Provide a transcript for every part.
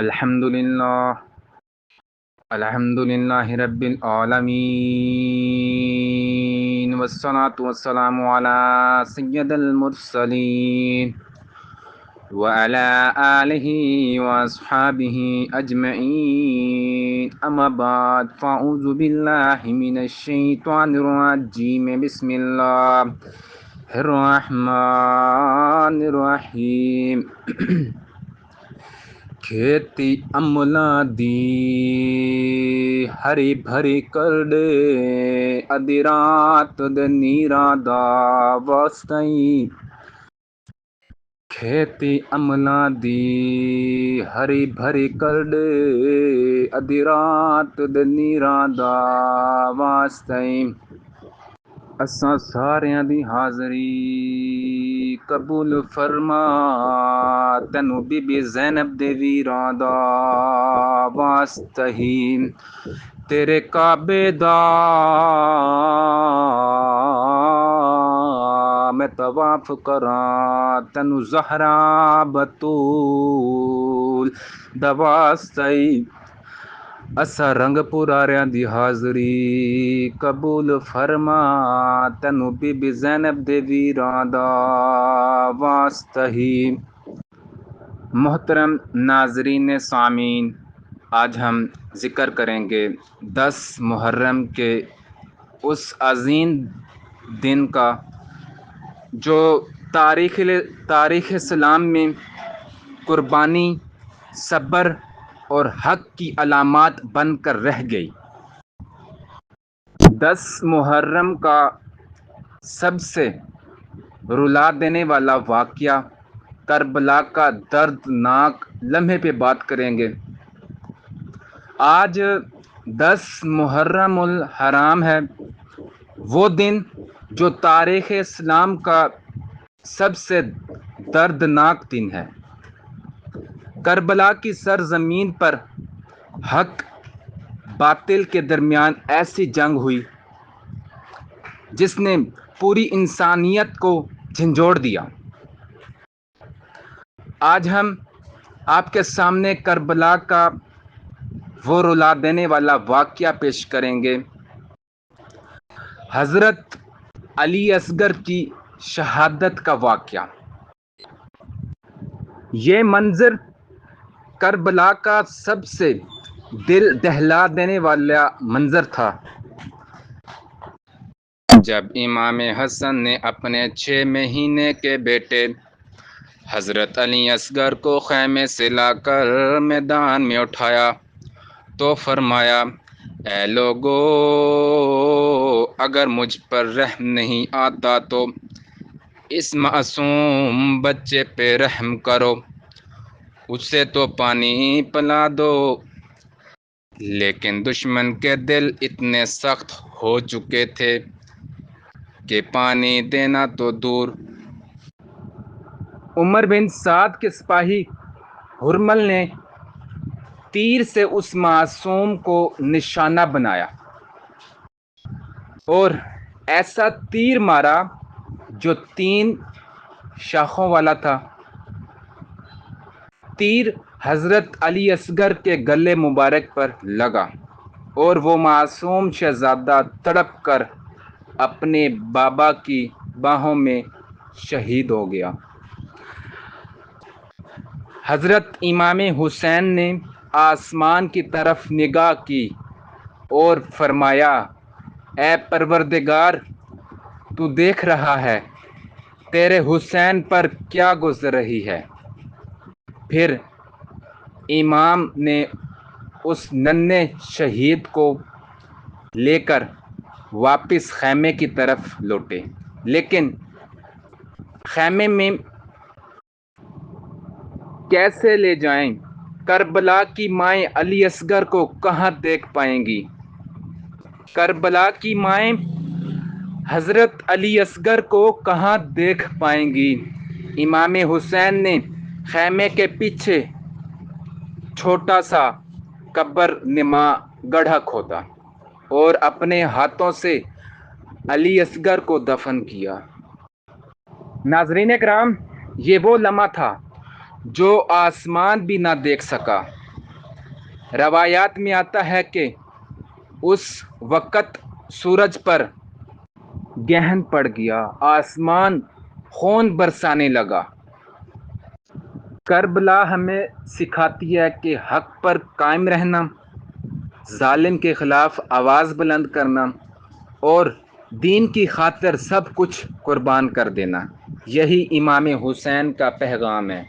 الحمدللہ رب العالمین والصلاة والسلام علی سید المرسلین وعلی آلہ واصحابہ اجمعین اما بعد فاعوذ باللہ من الشیطان الرجیم بسم اللہ الرحمن الرحیم کھیتی عملہ دی ہری بھری کر دے ادھی رات دے نیرا دا واسطئی کھیتی عملہ دی ہری بھری کر دے ادھی رات دے نیرا دا واسطئی اساں ساریاں دی حاضری قبول فرما تینو بی بی زینب دے ویراں دا واسطہ ہی تیرے کعبے دا میں طواف کراں تینو زہرا بطول دا واسطہ ہی اسا رنگ پراریاں دی حاضری قبول فرما تینو بی بی زینب دے ویراں دا واسطہ ہی محترم ناظرین سامعین، آج ہم ذکر کریں گے 10 محرم کے اس عظیم دن کا جو تاریخ اسلام میں قربانی، صبر اور حق کی علامات بن کر رہ گئی۔ 10 محرم کا سب سے رلا دینے والا واقعہ کربلا کا دردناک لمحے پہ بات کریں گے۔ آج 10 محرم الحرام ہے، وہ دن جو تاریخ اسلام کا سب سے دردناک دن ہے۔ کربلا کی سرزمین پر حق باطل کے درمیان ایسی جنگ ہوئی جس نے پوری انسانیت کو جھنجھوڑ دیا۔ آج ہم آپ کے سامنے کربلا کا وہ رلا دینے والا واقعہ پیش کریں گے، حضرت علی اصغر کی شہادت کا واقعہ۔ یہ منظر کربلا کا سب سے دل دہلا دینے والا منظر تھا جب امام حسن نے اپنے 6 مہینے کے بیٹے حضرت علی اصغر کو خیمے سے لا کر میدان میں اٹھایا تو فرمایا، اے لوگو، اگر مجھ پر رحم نہیں آتا تو اس معصوم بچے پہ رحم کرو، اسے تو پانی پلا دو۔ لیکن دشمن کے دل اتنے سخت ہو چکے تھے کہ پانی دینا تو دور۔ عمر بن سعد کے سپاہی ہرمل نے تیر سے اس معصوم کو نشانہ بنایا اور ایسا تیر مارا جو 3 شاخوں والا تھا۔ تیر حضرت علی اصغر کے گلے مبارک پر لگا اور وہ معصوم شہزادہ تڑپ کر اپنے بابا کی باہوں میں شہید ہو گیا۔ حضرت امام حسین نے آسمان کی طرف نگاہ کی اور فرمایا، اے پروردگار، تو دیکھ رہا ہے تیرے حسین پر کیا گزر رہی ہے۔ پھر امام نے اس ننھے شہید کو لے کر واپس خیمے کی طرف لوٹے، لیکن خیمے میں کیسے لے جائیں؟ کربلا کی مائیں علی اصغر کو کہاں دیکھ پائیں گی؟ کربلا کی مائیں حضرت علی اصغر کو کہاں دیکھ پائیں گی؟ امام حسین نے خیمے کے پیچھے چھوٹا سا قبر نما گڑھا کھودا اور اپنے ہاتھوں سے علی اصغر کو دفن کیا۔ ناظرین کرام، یہ وہ لمحہ تھا جو آسمان بھی نہ دیکھ سکا روایات میں آتا ہے کہ اس وقت سورج پر گہن پڑ گیا، آسمان خون برسانے لگا۔ کربلا ہمیں سکھاتی ہے کہ حق پر قائم رہنا، ظالم کے خلاف آواز بلند کرنا اور دین کی خاطر سب کچھ قربان کر دینا، یہی امام حسین کا پیغام ہے۔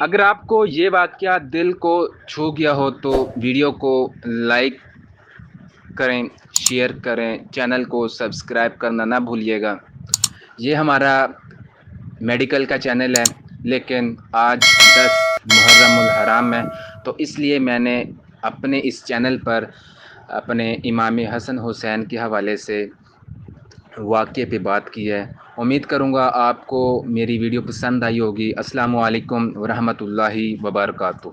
اگر آپ کو یہ واقعہ دل کو چھو گیا ہو تو ویڈیو کو لائک کریں، شیئر کریں، چینل کو سبسکرائب کرنا نہ بھولیے گا۔ یہ ہمارا میڈیکل کا چینل ہے، لیکن آج 10 محرم الحرام ہے، تو اس لیے میں نے اپنے اس چینل پر اپنے امام حسن حسین کے حوالے سے واقعے پہ بات کی ہے۔ امید کروں گا آپ کو میری ویڈیو پسند آئی ہوگی۔ السلام علیکم ورحمۃ اللہ وبرکاتہ۔